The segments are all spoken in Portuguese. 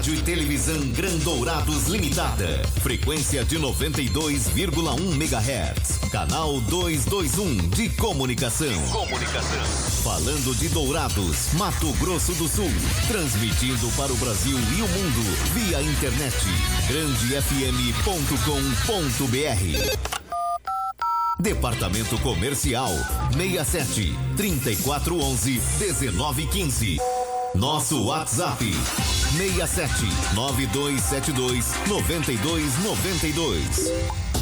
Rádio e Televisão Grandourados Limitada. Frequência de 92,1 MHz. Canal 221 de comunicação. Falando de Dourados, Mato Grosso do Sul. Transmitindo para o Brasil e o mundo via internet. grandefm.com.br. Departamento Comercial 67 3411 1915. Nosso WhatsApp 67 9272 9292.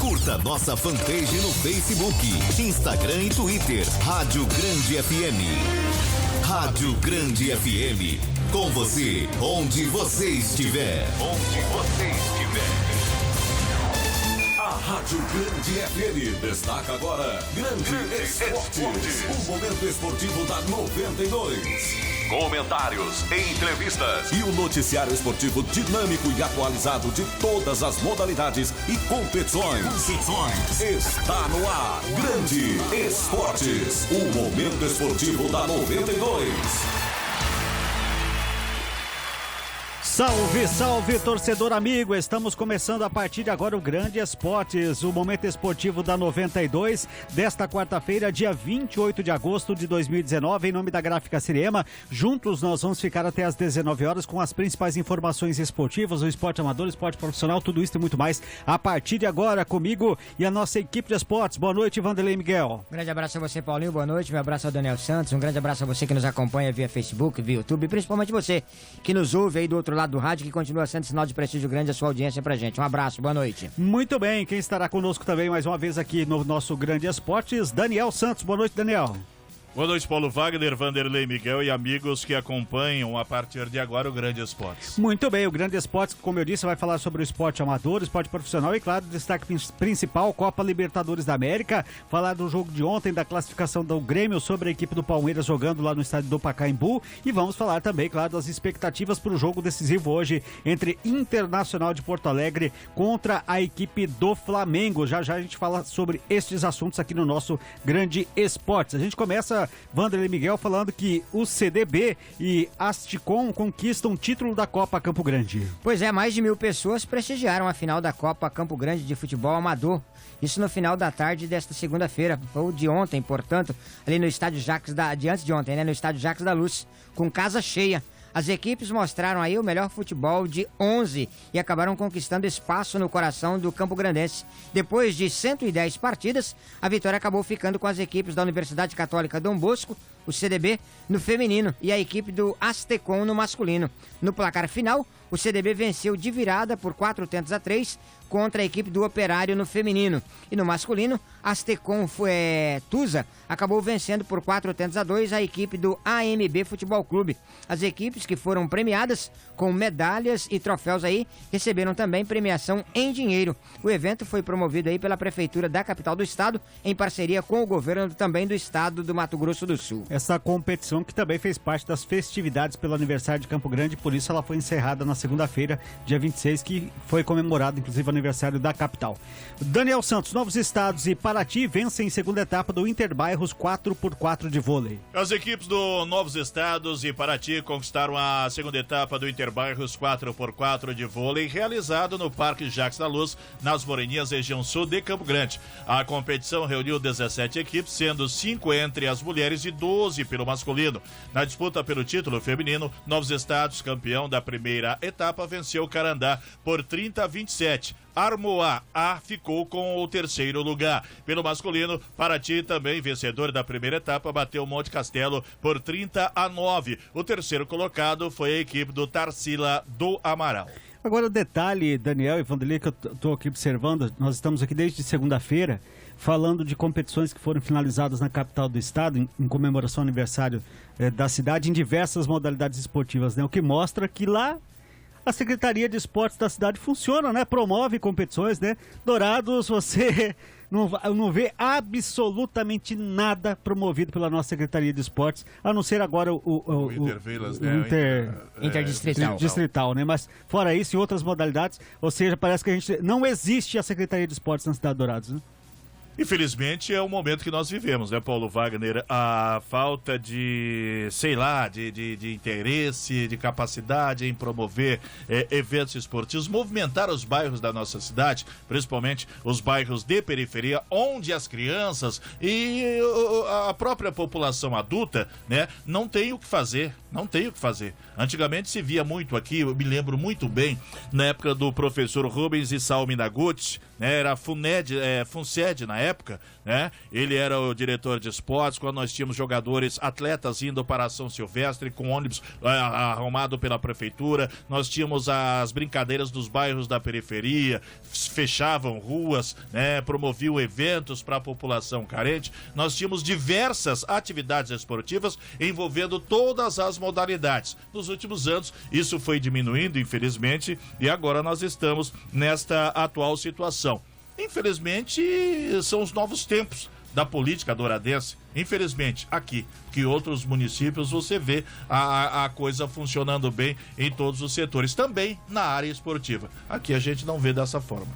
Curta nossa fanpage no Facebook, Instagram e Twitter. Rádio Grande FM. Rádio Grande FM. Com você, onde você estiver. A Rádio Grande FM destaca agora Grande Esportes, o momento esportivo da 92. Comentários, entrevistas e o noticiário esportivo dinâmico e atualizado de todas as modalidades e competições. Está no ar, Grande Esportes, o momento esportivo da 92. Salve, salve, torcedor amigo! Estamos começando a partir de agora o Grande Esportes, o momento esportivo da 92, desta quarta-feira, dia 28 de agosto de 2019, em nome da Gráfica Siriema. Juntos nós vamos ficar até às 19 horas com as principais informações esportivas, o esporte amador, o esporte profissional, tudo isso e muito mais. A partir de agora, comigo e a nossa equipe de esportes. Boa noite, Vanderlei Miguel. Um grande abraço a você, Paulinho. Boa noite. Um abraço ao Daniel Santos. Um grande abraço a você que nos acompanha via Facebook, via YouTube, e principalmente você que nos ouve aí do outro lado do rádio, que continua sendo sinal de prestígio grande a sua audiência pra gente. Um abraço, boa noite. Muito bem, quem estará conosco também mais uma vez aqui no nosso Grande Esportes, Daniel Santos. Boa noite, Daniel. Boa noite, Paulo Wagner, Vanderlei Miguel e amigos que acompanham a partir de agora o Grande Esportes. Muito bem, o Grande Esportes, como eu disse, vai falar sobre o esporte amador, o esporte profissional e, claro, destaque principal, Copa Libertadores da América, falar do jogo de ontem, da classificação do Grêmio sobre a equipe do Palmeiras jogando lá no estádio do Pacaembu, e vamos falar também, claro, das expectativas para o jogo decisivo hoje entre Internacional de Porto Alegre contra a equipe do Flamengo. Já já a gente fala sobre estes assuntos aqui no nosso Grande Esportes. A gente começa, Vanderlei Miguel, falando que o CDB e Asticom conquistam o título da Copa Campo Grande. Pois é, mais de 1.000 pessoas prestigiaram a final da Copa Campo Grande de futebol amador. Isso no final da tarde desta segunda-feira, ou de ontem, portanto, ali no estádio Jacques de antes de ontem, né, no estádio Jacques da Luz, com casa cheia. As equipes mostraram aí o melhor futebol de 11 e acabaram conquistando espaço no coração do Campo Grandense. Depois de 110 partidas, a vitória acabou ficando com as equipes da Universidade Católica Dom Bosco, o CDB, no feminino, e a equipe do Astecom no masculino. No placar final, o CDB venceu de virada por 4-3 contra a equipe do Operário no feminino. E no masculino, Astecom Tusa acabou vencendo por 4-2 a equipe do AMB Futebol Clube. As equipes que foram premiadas com medalhas e troféus aí receberam também premiação em dinheiro. O evento foi promovido aí pela Prefeitura da capital do estado, em parceria com o governo também do estado do Mato Grosso do Sul. Essa competição que também fez parte das festividades pelo aniversário de Campo Grande, por isso ela foi encerrada na segunda-feira, dia 26, que foi comemorado inclusive o aniversário da capital. Daniel Santos, Novos Estados e Paraty vencem em segunda etapa do Interbairros 4x4 de vôlei. As equipes do Novos Estados e Paraty conquistaram a segunda etapa do Interbairros 4x4 de vôlei, realizado no Parque Jacques da Luz, nas Moreninhas, região sul de Campo Grande. A competição reuniu 17 equipes, sendo 5 entre as mulheres e 12 pelo masculino. Na disputa pelo título feminino, Novos Estados, campeão da primeira etapa, venceu o Carandá por 30-27. Armoá A ficou com o terceiro lugar. Pelo masculino, Paraty, também vencedor da primeira etapa, bateu o Monte Castelo por 30-9. O terceiro colocado foi a equipe do Tarsila do Amaral. Agora o detalhe, Daniel e Vanderlei, que eu estou aqui observando, nós estamos aqui desde segunda-feira falando de competições que foram finalizadas na capital do estado em comemoração ao aniversário da cidade em diversas modalidades esportivas, né? O que mostra que lá a Secretaria de Esportes da cidade funciona, né? Promove competições, né? Dourados, você não vê absolutamente nada promovido pela nossa Secretaria de Esportes, a não ser agora o Intervilas, né? Interdistrital, né? Mas fora isso, em outras modalidades, ou seja, parece que não existe a Secretaria de Esportes na cidade de Dourados, né? Infelizmente é o momento que nós vivemos, né, Paulo Wagner? A falta de, sei lá, de interesse, de capacidade em promover eventos esportivos, movimentar os bairros da nossa cidade, principalmente os bairros de periferia, onde as crianças e a própria população adulta, né, não tem o que fazer. Antigamente se via muito aqui, eu me lembro muito bem, na época do professor Rubens Issao Minaguchi, né, era FUNSED na época, né? Ele era o diretor de esportes, quando nós tínhamos jogadores, atletas indo para a São Silvestre com ônibus arrumado pela prefeitura, nós tínhamos as brincadeiras dos bairros da periferia, fechavam ruas, né? Promoviam eventos para a população carente, nós tínhamos diversas atividades esportivas envolvendo todas as modalidades. Nos últimos anos, isso foi diminuindo, infelizmente, e agora nós estamos nesta atual situação. Infelizmente, são os novos tempos da política douradense. Infelizmente, aqui, que outros municípios você vê a coisa funcionando bem em todos os setores, também na área esportiva. Aqui a gente não vê dessa forma.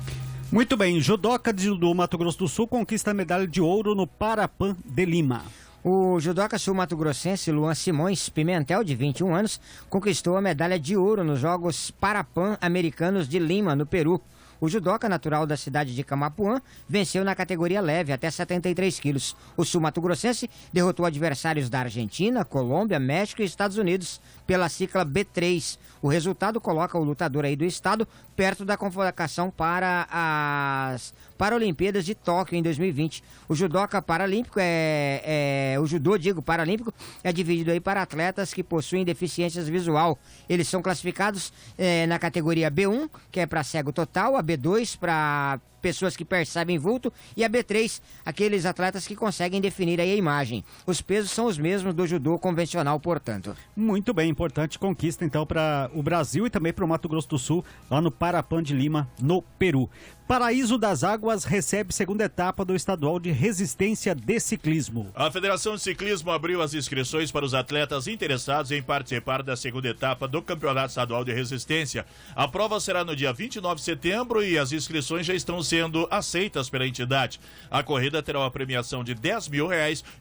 Muito bem, judoca do Mato Grosso do Sul conquista a medalha de ouro no Parapan de Lima. O judoca sul-mato-grossense Luan Simões Pimentel, de 21 anos, conquistou a medalha de ouro nos Jogos Parapan-Americanos de Lima, no Peru. O judoca, natural da cidade de Camapuã, venceu na categoria leve, até 73 quilos. O sul-mato-grossense derrotou adversários da Argentina, Colômbia, México e Estados Unidos pela cicla B3. O resultado coloca o lutador aí do estado perto da convocação para as Paralimpíadas de Tóquio em 2020. O judoca paralímpico o judô paralímpico é dividido aí para atletas que possuem deficiências visual. Eles são classificados na categoria B1, que é para cego total, a B2 para pessoas que percebem vulto e a B3, aqueles atletas que conseguem definir aí a imagem. Os pesos são os mesmos do judô convencional, portanto. Muito bem, importante conquista então para o Brasil e também para o Mato Grosso do Sul, lá no Parapan de Lima, no Peru. Paraíso das Águas recebe segunda etapa do estadual de resistência de ciclismo. A Federação de Ciclismo abriu as inscrições para os atletas interessados em participar da segunda etapa do Campeonato Estadual de Resistência. A prova será no dia 29 de setembro e as inscrições já estão sendo aceitas pela entidade. A corrida terá uma premiação de R$10 mil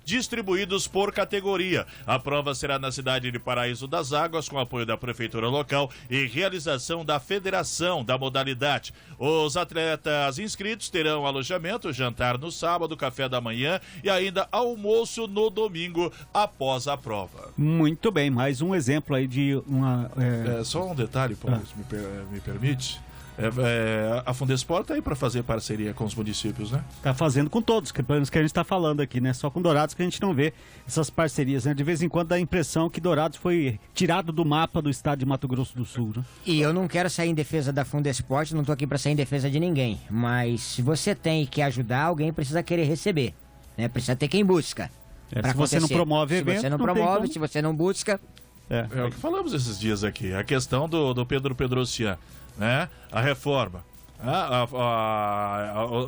distribuídos por categoria. A prova será na cidade de Paraíso das Águas, com apoio da prefeitura local e realização da federação da modalidade. Os atletas inscritos terão alojamento, jantar no sábado, café da manhã e ainda almoço no domingo após a prova. Muito bem, mais um exemplo aí de uma... Só um detalhe, Paulo, se me permite. A Fundesport está aí para fazer parceria com os municípios, né? Está fazendo com todos, que pelo menos que a gente está falando aqui, né? Só com Dourados que a gente não vê essas parcerias, né? De vez em quando dá a impressão que Dourados foi tirado do mapa do estado de Mato Grosso do Sul, né? E eu não quero sair em defesa da Fundesport, não estou aqui para sair em defesa de ninguém. Mas se você tem e quer ajudar, alguém precisa querer receber, né? Precisa ter quem busca. Se você não promove evento, se você não promove, se você não busca... É o que falamos esses dias aqui, a questão do Pedro Pedrocian, né? A reforma.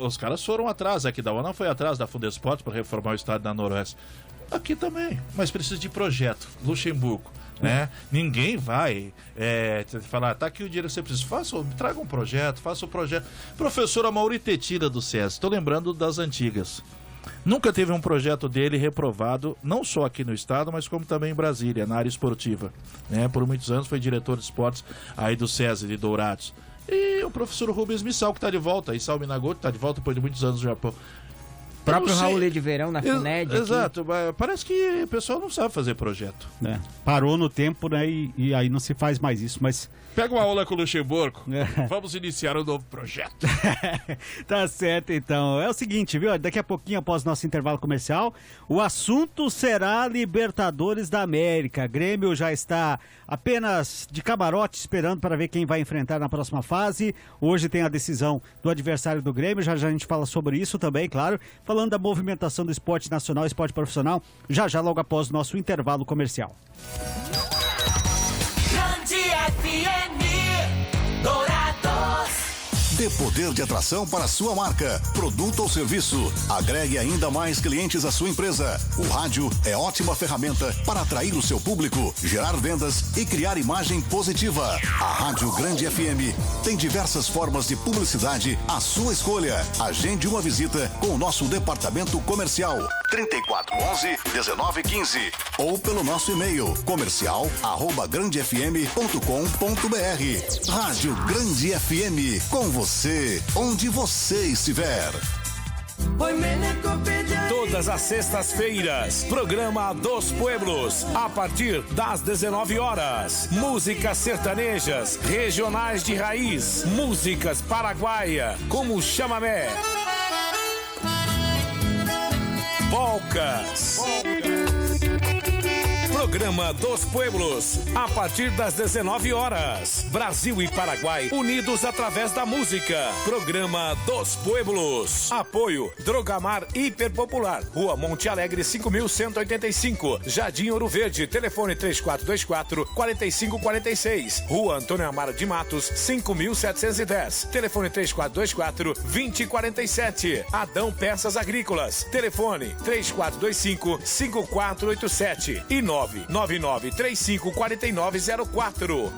Os caras foram atrás aqui da UNA, foi atrás da Fundesport para reformar o estádio da Noroeste. Aqui também, mas precisa de projeto. Luxemburgo, né? Ninguém vai falar, tá aqui o dinheiro que você precisa. Traga um projeto, faça o projeto. Professora Mauri Tetira do SESI, estou lembrando das antigas. Nunca teve um projeto dele reprovado, não só aqui no estado, mas como também em Brasília, na área esportiva, né? Por muitos anos foi diretor de esportes aí do SESI de Dourados. E o professor Rubens Missal, que está de volta, Issao Minaguchi está de volta depois de muitos anos no Japão. O próprio Raul de Verão na FUNED. Exato, parece que o pessoal não sabe fazer projeto. Parou no tempo, né? E aí não se faz mais isso, mas... Pega uma aula com o Luxemburgo. Vamos iniciar um novo projeto. Tá certo, então. É o seguinte, viu? Daqui a pouquinho, após nosso intervalo comercial, o assunto será Libertadores da América. Grêmio já está apenas de camarote esperando para ver quem vai enfrentar na próxima fase. Hoje tem a decisão do adversário do Grêmio. Já a gente fala sobre isso também, claro. Falando da movimentação do esporte nacional, esporte profissional, já logo após o nosso intervalo comercial. Dê poder de atração para a sua marca, produto ou serviço. Agregue ainda mais clientes à sua empresa. O rádio é ótima ferramenta para atrair o seu público, gerar vendas e criar imagem positiva. A Rádio Grande FM tem diversas formas de publicidade à sua escolha. Agende uma visita com o nosso departamento comercial 3411-1915 ou pelo nosso e-mail comercial@grandefm.com.br. Rádio Grande FM, com você, onde você estiver. Todas as sextas-feiras, programa Dos Pueblos, a partir das 19 horas. Músicas sertanejas, regionais de raiz, músicas paraguaia, como chamamé, polcas. Programa Dos Pueblos, a partir das 19 horas. Brasil e Paraguai unidos através da música. Programa Dos Pueblos. Apoio Drogamar Hiperpopular, Rua Monte Alegre 5185, Jardim Ouro Verde. Telefone 3424-4546. Rua Antônio Amaro de Matos 5710. Telefone 3424-2047. Adão Peças Agrícolas. Telefone 3425-5487 e 999354904.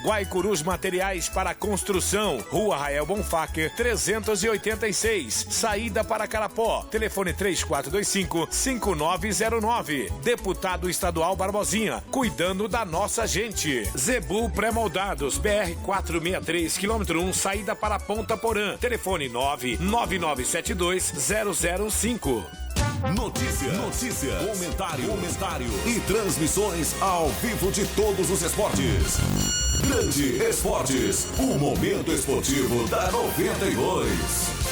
Guaicurus Materiais para Construção, Rua Rael Bonfacker 386, saída para Carapó. Telefone 3425-5909. Deputado Estadual Barbosinha, cuidando da nossa gente. Zebu Pré-Moldados, BR 463, quilômetro 1, saída para Ponta Porã. Telefone 99972-005. Notícia, comentário e transmissões ao vivo de todos os esportes. Grande Esportes, o momento esportivo da 92.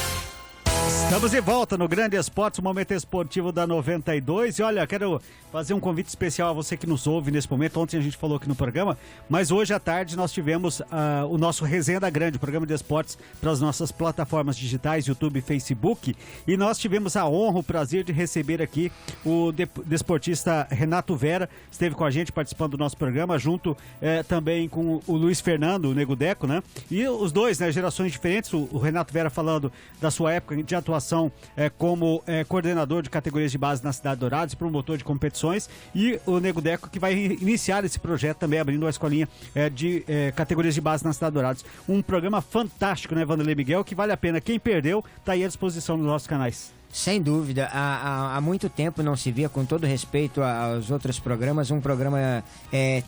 Estamos de volta no Grande Esportes, o momento esportivo da 92. E olha, quero fazer um convite especial a você que nos ouve nesse momento. Ontem a gente falou aqui no programa, mas hoje à tarde nós tivemos o nosso Resenha da Grande, o programa de esportes para as nossas plataformas digitais, YouTube e Facebook. E nós tivemos a honra, o prazer de receber aqui o desportista Renato Vera, esteve com a gente participando do nosso programa, junto também com o Luiz Fernando, o Nego Deco, né? E os dois, né, gerações diferentes, o Renato Vera falando da sua época de atuação como coordenador de categorias de base na Cidade Dourados, promotor de competições, e o Nego Deco que vai iniciar esse projeto também, abrindo uma escolinha de categorias de base na Cidade Dourados. Um programa fantástico, né, Vanderlei Miguel, que vale a pena. Quem perdeu, tá aí à disposição nos nossos canais. Sem dúvida, há muito tempo não se via, com todo respeito aos outros programas, um programa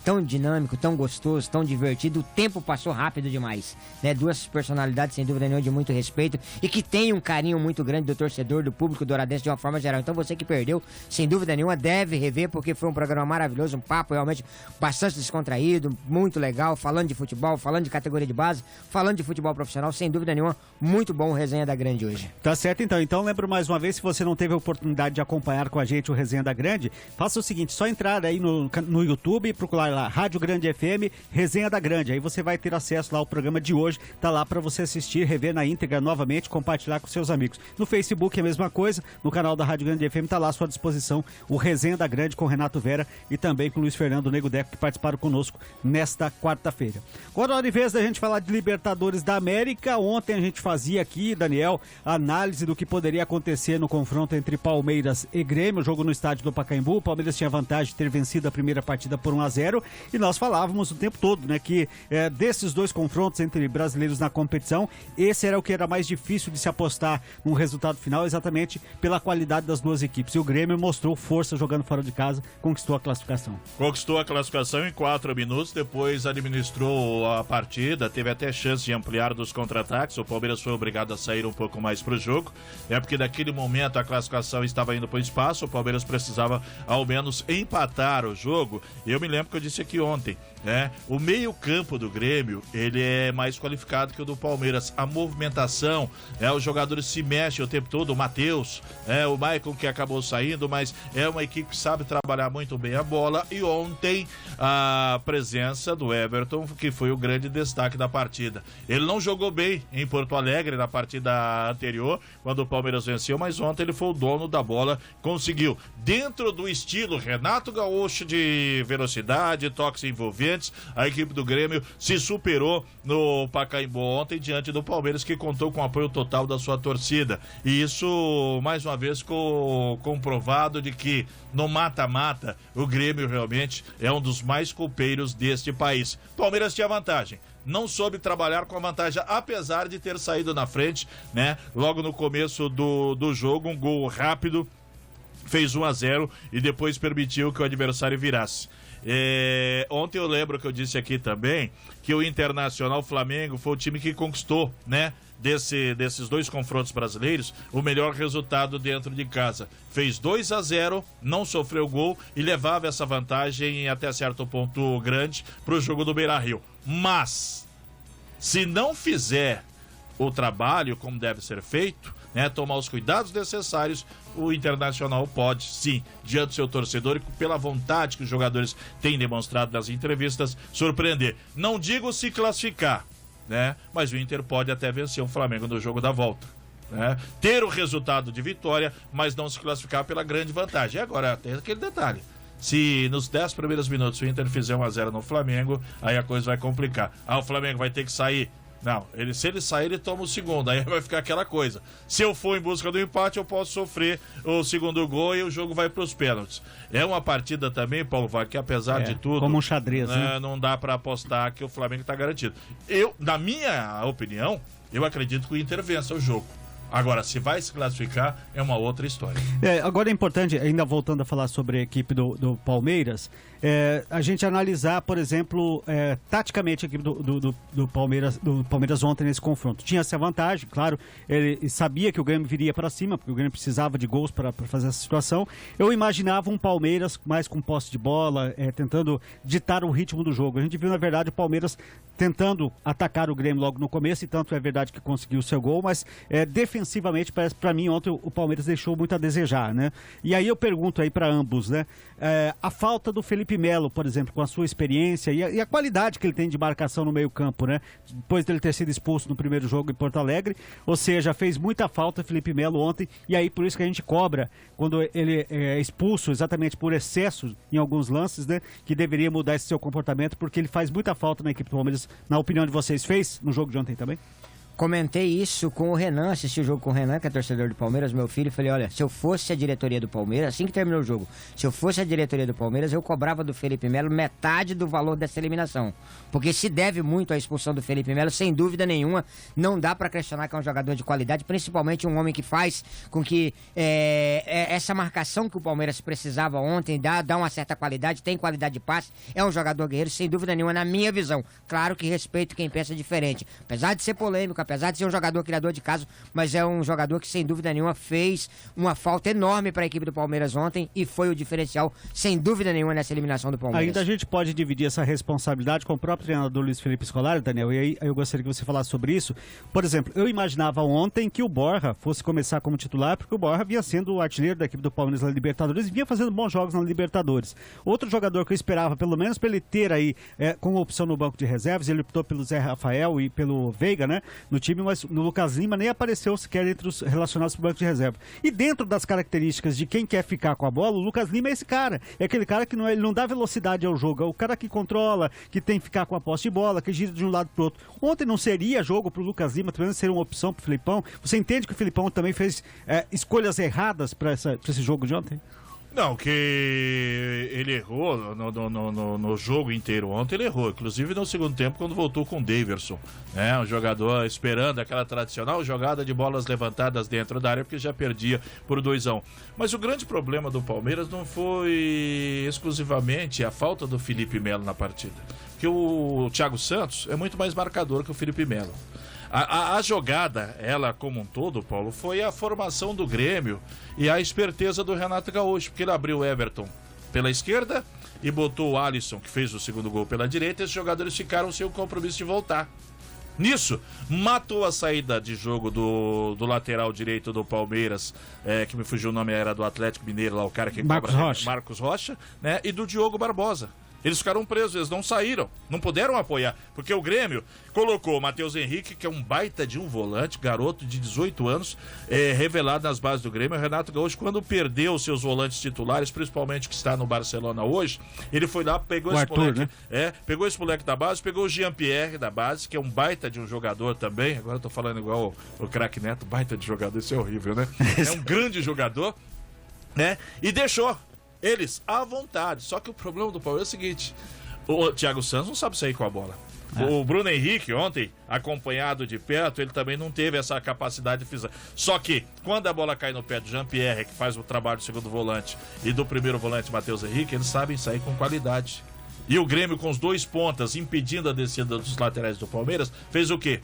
tão dinâmico, tão gostoso, tão divertido. O tempo passou rápido demais, né? Duas personalidades, sem dúvida nenhuma, de muito respeito e que tem um carinho muito grande do torcedor, do público douradense de uma forma geral. Então você que perdeu, sem dúvida nenhuma, deve rever, porque foi um programa maravilhoso, um papo realmente bastante descontraído, muito legal, falando de futebol, falando de categoria de base, falando de futebol profissional, sem dúvida nenhuma, muito bom o Resenha da Grande hoje. Tá certo, então lembro mais uma vez, se você não teve a oportunidade de acompanhar com a gente o Resenha da Grande, faça o seguinte, só entrar aí no YouTube e procurar lá Rádio Grande FM, Resenha da Grande, aí você vai ter acesso lá ao programa de hoje, tá lá para você assistir, rever na íntegra novamente, compartilhar com seus amigos. No Facebook é a mesma coisa, no canal da Rádio Grande FM tá lá à sua disposição o Resenha da Grande com Renato Vera e também com Luiz Fernando Nego Deco, que participaram conosco nesta quarta-feira. Agora, ao invés da gente falar de Libertadores da América, ontem a gente fazia aqui, Daniel, análise do que poderia acontecer no confronto entre Palmeiras e Grêmio, jogo no estádio do Pacaembu. O Palmeiras tinha vantagem de ter vencido a primeira partida por 1-0 e nós falávamos o tempo todo, né, que desses dois confrontos entre brasileiros na competição, esse era o que era mais difícil de se apostar num resultado final, exatamente pela qualidade das duas equipes. E o Grêmio mostrou força jogando fora de casa, conquistou a classificação. Conquistou a classificação em 4 minutos, depois administrou a partida, teve até chance de ampliar dos contra-ataques. O Palmeiras foi obrigado a sair um pouco mais pro jogo, porque naquele momento a classificação estava indo para o espaço, o Palmeiras precisava ao menos empatar o jogo. Eu me lembro que eu disse aqui ontem, né? O meio-campo do Grêmio, ele é mais qualificado que o do Palmeiras. A movimentação, os jogadores se mexem o tempo todo, o Matheus, o Maicon que acabou saindo, mas é uma equipe que sabe trabalhar muito bem a bola. E ontem a presença do Everton, que foi o grande destaque da partida. Ele não jogou bem em Porto Alegre na partida anterior, quando o Palmeiras venceu, mas mas ontem ele foi o dono da bola, conseguiu, dentro do estilo Renato Gaúcho de velocidade, toques envolventes, a equipe do Grêmio se superou no Pacaembu ontem diante do Palmeiras, que contou com o apoio total da sua torcida. E isso, mais uma vez, ficou comprovado de que no mata-mata o Grêmio realmente é um dos mais copeiros deste país. Palmeiras tinha vantagem, não soube trabalhar com a vantagem, apesar de ter saído na frente, né? Logo no começo do jogo, um gol rápido, fez 1-0 e depois permitiu que o adversário virasse. Ontem eu lembro que eu disse aqui também que o Internacional Flamengo foi o time que conquistou, né? Desses dois confrontos brasileiros, o melhor resultado dentro de casa. Fez 2-0, não sofreu gol e levava essa vantagem até certo ponto grande para o jogo do Beira-Rio. Mas, se não fizer o trabalho como deve ser feito, né, tomar os cuidados necessários, o Internacional pode, sim, diante do seu torcedor e pela vontade que os jogadores têm demonstrado nas entrevistas, surpreender. Não digo se classificar, né? Mas o Inter pode até vencer o Flamengo no jogo da volta, né? Ter o resultado de vitória, mas não se classificar pela grande vantagem. E agora tem aquele detalhe: se nos 10 primeiros minutos o Inter fizer 1-0 no Flamengo, aí a coisa vai complicar. O Flamengo vai ter que sair. Não, se ele sair, ele toma o segundo. Aí vai ficar aquela coisa: se eu for em busca do empate, eu posso sofrer o segundo gol e o jogo vai para os pênaltis. É uma partida também, Paulo Wagner, que apesar de tudo, como um xadrez, né? Não dá para apostar que o Flamengo está garantido. Na minha opinião, eu acredito que o Inter vença o jogo. Agora, se vai se classificar, é uma outra história. Agora é importante, ainda voltando a falar sobre a equipe do Palmeiras, a gente analisar, por exemplo, taticamente a equipe do Palmeiras ontem nesse confronto. Tinha essa vantagem, claro, ele sabia que o Grêmio viria para cima, porque o Grêmio precisava de gols para fazer essa situação. Eu imaginava um Palmeiras mais com posse de bola, tentando ditar o ritmo do jogo. A gente viu, na verdade, o Palmeiras tentando atacar o Grêmio logo no começo, e tanto é verdade que conseguiu o seu gol, mas defensivamente, para mim, ontem o Palmeiras deixou muito a desejar, né? E aí eu pergunto aí para ambos, né? A falta do Felipe Melo, por exemplo, com a sua experiência e a qualidade que ele tem de marcação no meio-campo, né? Depois dele ter sido expulso no primeiro jogo em Porto Alegre, ou seja, fez muita falta o Felipe Melo ontem, e aí por isso que a gente cobra quando ele é expulso, exatamente por excesso em alguns lances, né? Que deveria mudar esse seu comportamento, porque ele faz muita falta na equipe do Palmeiras. Na opinião de vocês, fez no jogo de ontem também? Comentei isso com o Renan, assisti o jogo com o Renan, que é torcedor do Palmeiras, meu filho, e falei: olha, se eu fosse a diretoria do Palmeiras, assim que terminou o jogo, se eu fosse a diretoria do Palmeiras, eu cobrava do Felipe Melo metade do valor dessa eliminação, porque se deve muito à expulsão do Felipe Melo, sem dúvida nenhuma. Não dá pra questionar que é um jogador de qualidade, principalmente um homem que faz com que essa marcação que o Palmeiras precisava ontem dá uma certa qualidade, tem qualidade de passe, é um jogador guerreiro, sem dúvida nenhuma, na minha visão. Claro que respeito quem pensa diferente, apesar de ser polêmico, apesar de ser um jogador criador de caso, mas é um jogador que sem dúvida nenhuma fez uma falta enorme para a equipe do Palmeiras ontem e foi o diferencial, sem dúvida nenhuma, nessa eliminação do Palmeiras. Ainda a gente pode dividir essa responsabilidade com o próprio treinador Luiz Felipe Scolari, Daniel, e aí eu gostaria que você falasse sobre isso. Por exemplo, eu imaginava ontem que o Borja fosse começar como titular, porque o Borja vinha sendo o artilheiro da equipe do Palmeiras na Libertadores e vinha fazendo bons jogos na Libertadores. Outro jogador que eu esperava, pelo menos para ele ter aí como opção no banco de reservas, ele optou pelo Zé Rafael e pelo Veiga, né, no time, mas no Lucas Lima nem apareceu sequer entre os relacionados para o banco de reserva. E dentro das características de quem quer ficar com a bola, o Lucas Lima é esse cara. É aquele cara que ele não dá velocidade ao jogo, é o cara que controla, que tem que ficar com a posse de bola, que gira de um lado para o outro. Ontem não seria jogo para o Lucas Lima, pelo menos seria uma opção para o Filipão. Você entende que o Filipão também fez escolhas erradas para esse jogo de ontem? Não, que ele errou no jogo inteiro ontem, ele errou, inclusive no segundo tempo, quando voltou com o Daverson, né? Um jogador esperando aquela tradicional jogada de bolas levantadas dentro da área, porque já perdia por 2-1. Mas o grande problema do Palmeiras não foi exclusivamente a falta do Felipe Melo na partida, porque o Thiago Santos é muito mais marcador que o Felipe Melo. A jogada, ela como um todo, Paulo, foi a formação do Grêmio e a esperteza do Renato Gaúcho, porque ele abriu o Everton pela esquerda e botou o Alisson, que fez o segundo gol, pela direita, e esses jogadores ficaram sem o compromisso de voltar. Nisso, matou a saída de jogo do lateral direito do Palmeiras, que me fugiu o nome, era do Atlético Mineiro, lá o cara que Marcos Rocha, né? E do Diogo Barbosa. Eles ficaram presos, eles não saíram, não puderam apoiar, porque o Grêmio colocou o Matheus Henrique, que é um baita de um volante, garoto de 18 anos, revelado nas bases do Grêmio. O Renato Gaúcho, quando perdeu seus volantes titulares, principalmente que está no Barcelona hoje, ele foi lá, pegou esse moleque, né? Pegou esse moleque da base, pegou o Jean-Pierre da base, que é um baita de um jogador também. Agora eu tô falando igual o craque Neto, baita de jogador, isso é horrível, né? É um grande jogador, né? E deixou eles à vontade. Só que o problema do Palmeiras é o seguinte: o Thiago Santos não sabe sair com a bola. O Bruno Henrique, ontem, acompanhado de perto, ele também não teve essa capacidade física. Só que, quando a bola cai no pé do Jean-Pierre, que faz o trabalho do segundo volante, e do primeiro volante, Matheus Henrique, eles sabem sair com qualidade. E o Grêmio, com os 2 pontas, impedindo a descida dos laterais do Palmeiras, fez o quê?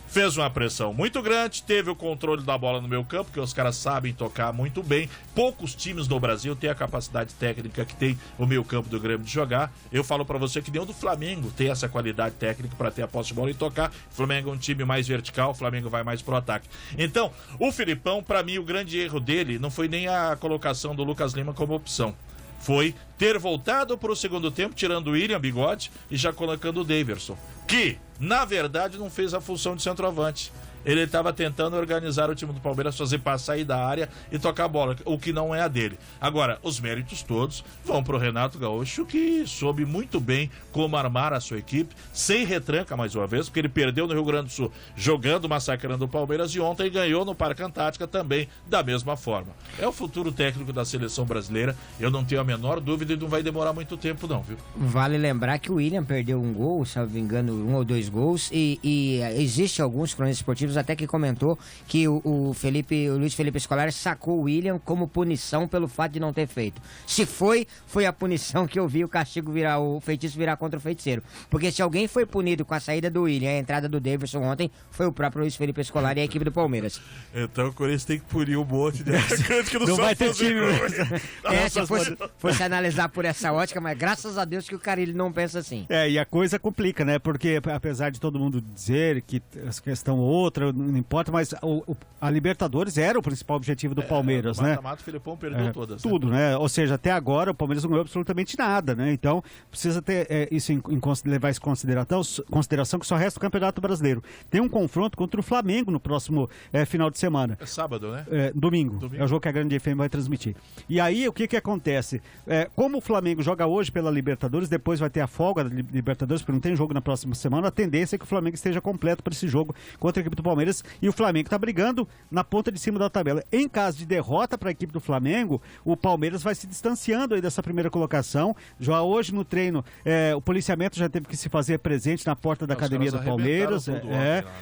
Fez uma pressão muito grande, teve o controle da bola no meio campo, porque os caras sabem tocar muito bem. Poucos times no Brasil têm a capacidade técnica que tem o meio campo do Grêmio de jogar. Eu falo pra você que nem o do Flamengo tem essa qualidade técnica pra ter a posse de bola e tocar. O Flamengo é um time mais vertical, o Flamengo vai mais pro ataque. Então, o Filipão, pra mim, o grande erro dele não foi nem a colocação do Lucas Lima como opção. Foi ter voltado para o segundo tempo, tirando o William Bigode e já colocando o Daverson, que, na verdade, não fez a função de centroavante. Ele estava tentando organizar o time do Palmeiras, fazer passar aí da área e tocar a bola, o que não é a dele. Agora, os méritos todos vão para o Renato Gaúcho, que soube muito bem como armar a sua equipe, sem retranca mais uma vez, porque ele perdeu no Rio Grande do Sul, jogando, massacrando o Palmeiras, e ontem ganhou no Parque Antártica também, da mesma forma. É o futuro técnico da seleção brasileira, eu não tenho a menor dúvida, e não vai demorar muito tempo não, viu? Vale lembrar que o William perdeu um gol, se não me engano, 1 ou 2 gols, e existe alguns cronistas esportivos até que comentou que o Luiz Felipe Scolari sacou o William como punição pelo fato de não ter feito. Se foi a punição que eu vi o castigo virar, o feitiço virar contra o feiticeiro. Porque se alguém foi punido com a saída do William e a entrada do Daverson ontem, foi o próprio Luiz Felipe Scolari e a equipe do Palmeiras. Então o Corinthians tem que punir um monte de atacante que não vai ter time. Se fosse analisar por essa ótica, mas graças a Deus que o Carille não pensa assim. E a coisa complica, né? Porque apesar de todo mundo dizer que essa questão outra, não importa, mas a Libertadores era o principal objetivo do Palmeiras, né? Mata-mata, o Filipão perdeu todas. Tudo, né? Ou seja, até agora o Palmeiras não ganhou absolutamente nada, né? Então, precisa ter isso levar isso em consideração, que só resta o Campeonato Brasileiro. Tem um confronto contra o Flamengo no próximo final de semana. É sábado, né? Domingo. É o jogo que a Grande FM vai transmitir. E aí, o que acontece? Como o Flamengo joga hoje pela Libertadores, depois vai ter a folga da Libertadores, porque não tem jogo na próxima semana, a tendência é que o Flamengo esteja completo para esse jogo contra a equipe do Palmeiras, e o Flamengo está brigando na ponta de cima da tabela. Em caso de derrota para a equipe do Flamengo, o Palmeiras vai se distanciando aí dessa primeira colocação. Já hoje no treino, o policiamento já teve que se fazer presente na porta da academia do Palmeiras.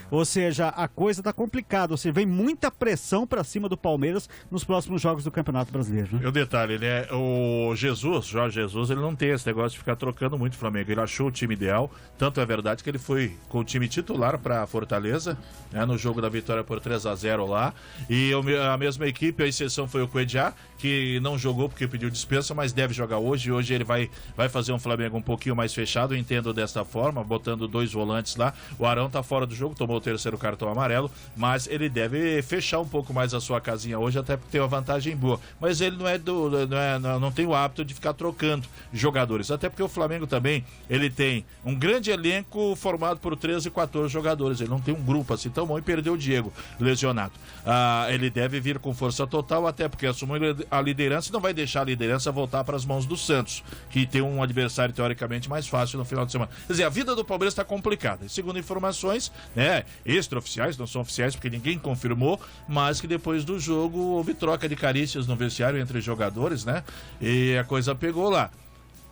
Ou seja, a coisa está complicada. Ou seja, vem muita pressão para cima do Palmeiras nos próximos jogos do Campeonato Brasileiro. Né? E o detalhe, né? O Jorge Jesus, ele não tem esse negócio de ficar trocando muito o Flamengo. Ele achou o time ideal. Tanto é verdade que ele foi com o time titular para Fortaleza, né, no jogo da vitória por 3-0 lá. E a mesma equipe, a exceção foi o Cuejá, que não jogou porque pediu dispensa, mas deve jogar hoje. Hoje ele vai fazer um Flamengo um pouquinho mais fechado, eu entendo desta forma, botando 2 volantes lá. O Arão tá fora do jogo, tomou o 3º cartão amarelo, mas ele deve fechar um pouco mais a sua casinha hoje, até porque tem uma vantagem boa. Mas ele não tem o hábito de ficar trocando jogadores, até porque o Flamengo também, ele tem um grande elenco formado por 13 e 14 jogadores, ele não tem um grupo assim tão bom, e perdeu o Diego lesionado. Ele deve vir com força total, até porque assumiu a liderança e não vai deixar a liderança voltar para as mãos do Santos, que tem um adversário teoricamente mais fácil no final de semana. Quer dizer, a vida do Palmeiras está complicada. Segundo informações, extraoficiais, não são oficiais porque ninguém confirmou, mas que depois do jogo houve troca de carícias no vestiário entre jogadores, né? E a coisa pegou lá.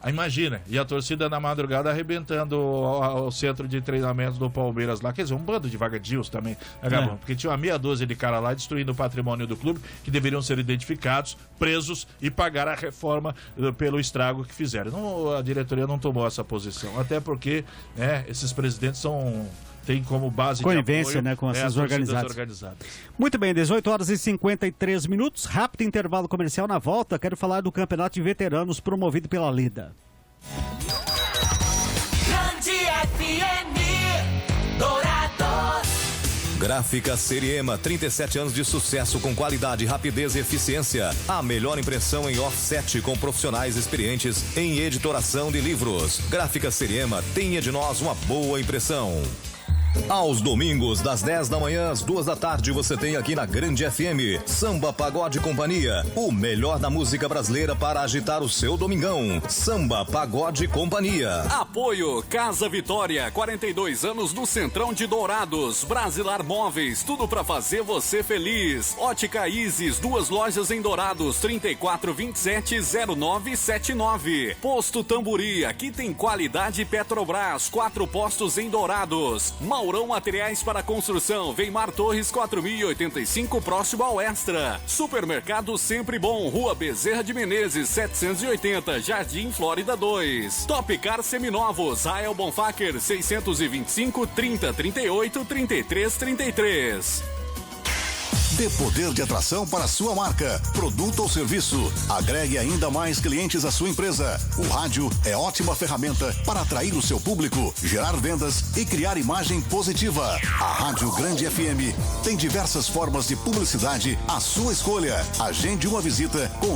Imagina, e a torcida na madrugada arrebentando o centro de treinamento do Palmeiras lá, quer dizer, um bando de vagadios também, porque tinha uma meia dúzia de cara lá destruindo o patrimônio do clube, que deveriam ser identificados, presos e pagar a reforma pelo estrago que fizeram. A diretoria não tomou essa posição, até porque esses presidentes tem como base conivência, de apoio, né, com essas organizadas. Muito bem, 18h53, rápido intervalo comercial. Na volta, quero falar do Campeonato de Veteranos promovido pela Lida. Grande FM Dourados. Gráfica Seriema, 37 anos de sucesso com qualidade, rapidez e eficiência. A melhor impressão em offset com profissionais experientes em editoração de livros. Gráfica Seriema, tenha de nós uma boa impressão. Aos domingos, das 10 da manhã às 2 da tarde, você tem aqui na Grande FM, Samba, Pagode e Companhia. O melhor da música brasileira para agitar o seu domingão. Samba, Pagode e Companhia. Apoio Casa Vitória, 42 anos no Centrão de Dourados. Brasilar Móveis, tudo pra fazer você feliz. Ótica Isis, 2 lojas em Dourados, 3427-0979. Posto Tamburi, aqui tem qualidade Petrobras, 4 postos em Dourados. Maurão Materiais para Construção, Weimar Torres 4085, próximo ao Extra. Supermercado Sempre Bom, Rua Bezerra de Menezes 780, Jardim Flórida 2. Top Car Seminovos, Rael Bonfacker 625 30 38 33 33. Dê poder de atração para a sua marca, produto ou serviço. Agregue ainda mais clientes à sua empresa. O rádio é ótima ferramenta para atrair o seu público, gerar vendas e criar imagem positiva. A Rádio Grande FM tem diversas formas de publicidade à sua escolha. Agende uma visita com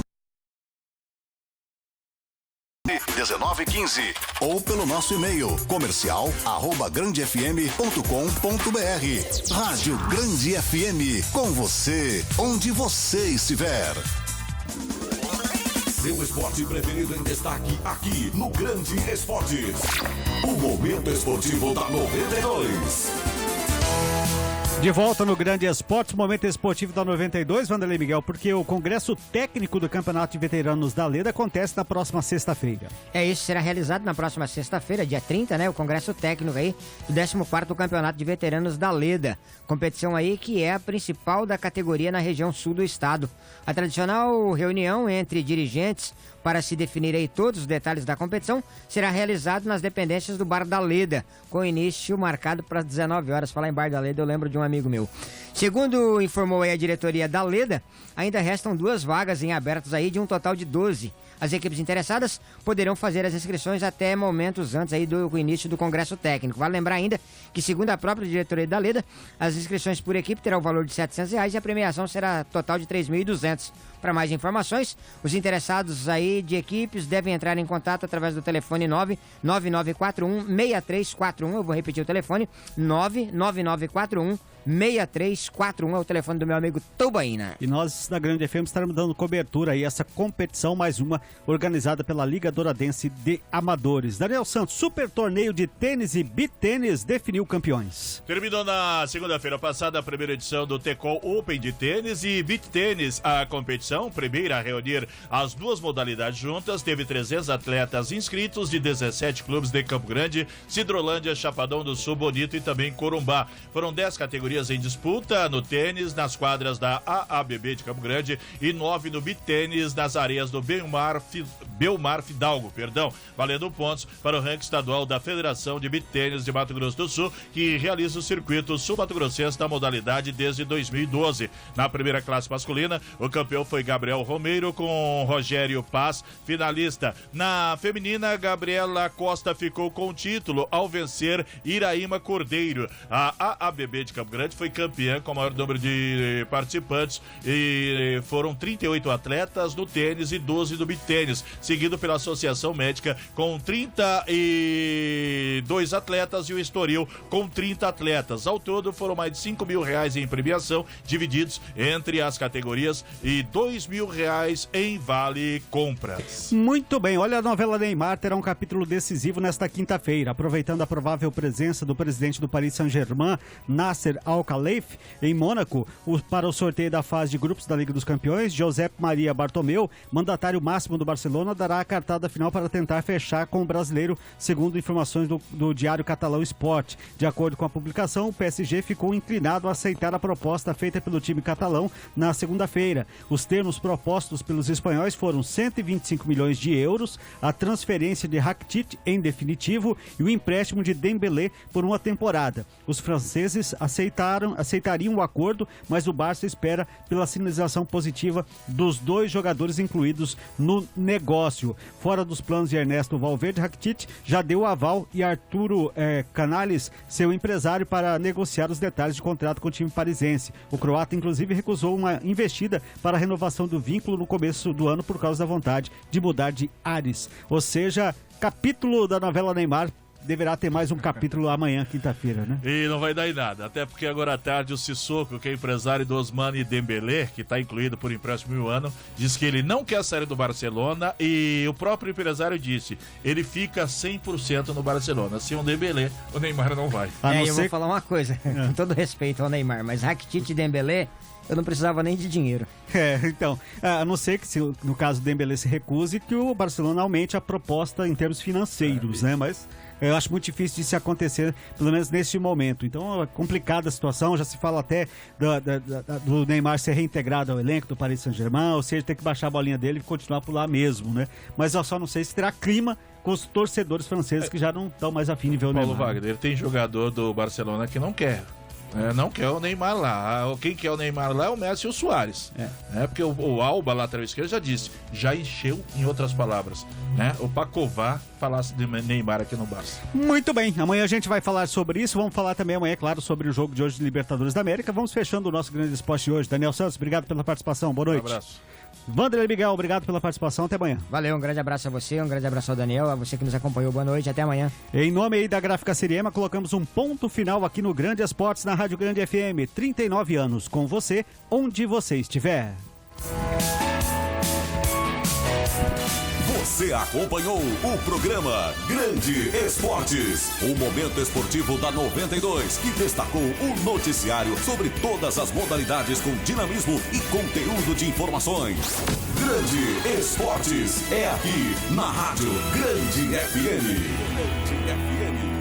1915 ou pelo nosso e-mail comercial@grandefm.com.br. Rádio Grande FM, com você, onde você estiver. Seu esporte preferido em destaque aqui no Grande Esportes. O momento esportivo da 92. De volta no Grande Esportes, momento esportivo da 92, Vanderlei Miguel, porque o Congresso Técnico do Campeonato de Veteranos da Leda acontece na próxima sexta-feira. Isso será realizado na próxima sexta-feira, dia 30, né? O Congresso Técnico aí do 14º Campeonato de Veteranos da Leda. Competição aí que é a principal da categoria na região sul do estado. A tradicional reunião entre dirigentes para se definir aí todos os detalhes da competição será realizado nas dependências do Bar da Leda, com início marcado para as 19 horas. Falar em Bar da Leda, eu lembro de um amigo meu. Segundo informou aí a diretoria da Leda, ainda restam 2 vagas em abertos aí de um total de 12. As equipes interessadas poderão fazer as inscrições até momentos antes aí do início do Congresso Técnico. Vale lembrar ainda que, segundo a própria diretoria da Leda, as inscrições por equipe terão o valor de R$ 700 e a premiação será total de R$ 3.200. Para mais informações, os interessados aí de equipes devem entrar em contato através do telefone 99941-6341. Eu vou repetir o telefone, 99941-6341 é o telefone do meu amigo Tubaína. E nós da Grande FM estaremos dando cobertura aí a essa competição, mais uma organizada pela Liga Douradense de Amadores. Daniel Santos, super torneio de tênis e beach tênis definiu campeões. Terminou na segunda-feira passada a primeira edição do Tecol Open de tênis e beach tênis. A competição, primeira a reunir as 2 modalidades juntas, teve 300 atletas inscritos de 17 clubes de Campo Grande, Cidrolândia, Chapadão do Sul, Bonito e também Corumbá. Foram 10 categorias em disputa no tênis, nas quadras da AABB de Campo Grande e 9 no beach tênis nas areias do Belmar Fidalgo, valendo pontos para o ranking estadual da Federação de Beach Tênis de Mato Grosso do Sul, que realiza o circuito sul-mato-grossense da modalidade desde 2012. Na primeira classe masculina, o campeão foi Gabriel Romeiro com Rogério Paz, finalista. Na feminina, Gabriela Costa ficou com o título ao vencer Iraíma Cordeiro. A AABB de Campo Grande foi campeã com o maior número de participantes e foram 38 atletas no tênis e 12 no beach tênis, seguido pela Associação Médica com 32 atletas e o Estoril com 30 atletas. Ao todo foram mais de R$ 5.000 em premiação, divididos entre as categorias e R$ 2.000 em vale compras. Muito bem, olha, a novela Neymar terá um capítulo decisivo nesta quinta-feira, aproveitando a provável presença do presidente do Paris Saint-Germain, Nasser Al-Khelaifi, em Mônaco, para o sorteio da fase de grupos da Liga dos Campeões. Josep Maria Bartomeu, mandatário máximo do Barcelona, dará a cartada final para tentar fechar com o brasileiro, segundo informações do diário catalão Sport. De acordo com a publicação, o PSG ficou inclinado a aceitar a proposta feita pelo time catalão na segunda-feira. Os termos propostos pelos espanhóis foram 125 milhões de euros, a transferência de Rakitic em definitivo e o empréstimo de Dembélé por uma temporada. Os franceses aceitariam o acordo, mas o Barça espera pela sinalização positiva dos 2 jogadores incluídos no negócio. Fora dos planos de Ernesto Valverde, Rakitic já deu o aval e Arturo Canales, seu empresário, para negociar os detalhes de contrato com o time parisense. O croata, inclusive, recusou uma investida para a renovação do vínculo no começo do ano por causa da vontade de mudar de ares. Ou seja, capítulo da novela Neymar deverá ter mais um capítulo amanhã, quinta-feira, né? E não vai dar em nada, até porque agora à tarde o Sissoko, que é empresário do Ousmane Dembélé, que está incluído por empréstimo de 1 ano, diz que ele não quer sair do Barcelona e o próprio empresário disse, ele fica 100% no Barcelona. Se um Dembélé, o Neymar não vai. Eu vou falar uma coisa, com todo respeito ao Neymar, mas Rakitic e Dembélé, eu não precisava nem de dinheiro. Então, a não ser que, no caso do Dembélé se recuse, que o Barcelona aumente a proposta em termos financeiros, né? Mas eu acho muito difícil disso acontecer, pelo menos neste momento. Então, é complicada a situação, já se fala até do Neymar ser reintegrado ao elenco do Paris Saint-Germain, ou seja, ter que baixar a bolinha dele e continuar por lá mesmo, né? Mas eu só não sei se terá clima com os torcedores franceses que já não estão mais afim de ver o Neymar. Paulo Wagner, tem jogador do Barcelona que não quer. Não quer o Neymar lá. Quem quer o Neymar lá é o Messi e o Suárez. Porque o Alba, lateral esquerdo, já disse, já encheu, em outras palavras. O Pacová falasse de Neymar aqui no Barça. Muito bem, amanhã a gente vai falar sobre isso. Vamos falar também amanhã, claro, sobre o jogo de hoje de Libertadores da América. Vamos fechando o nosso grande esporte de hoje. Daniel Santos, obrigado pela participação. Boa noite. Um abraço. Wanderlei Miguel, obrigado pela participação, até amanhã. Valeu, um grande abraço a você, um grande abraço ao Daniel, a você que nos acompanhou, boa noite, até amanhã. Em nome aí da Gráfica Siriema, colocamos um ponto final aqui no Grande Esportes na Rádio Grande FM, 39 anos com você, onde você estiver. Você acompanhou o programa Grande Esportes, o momento esportivo da 92, que destacou o noticiário sobre todas as modalidades com dinamismo e conteúdo de informações. Grande Esportes é aqui na Rádio Grande FM.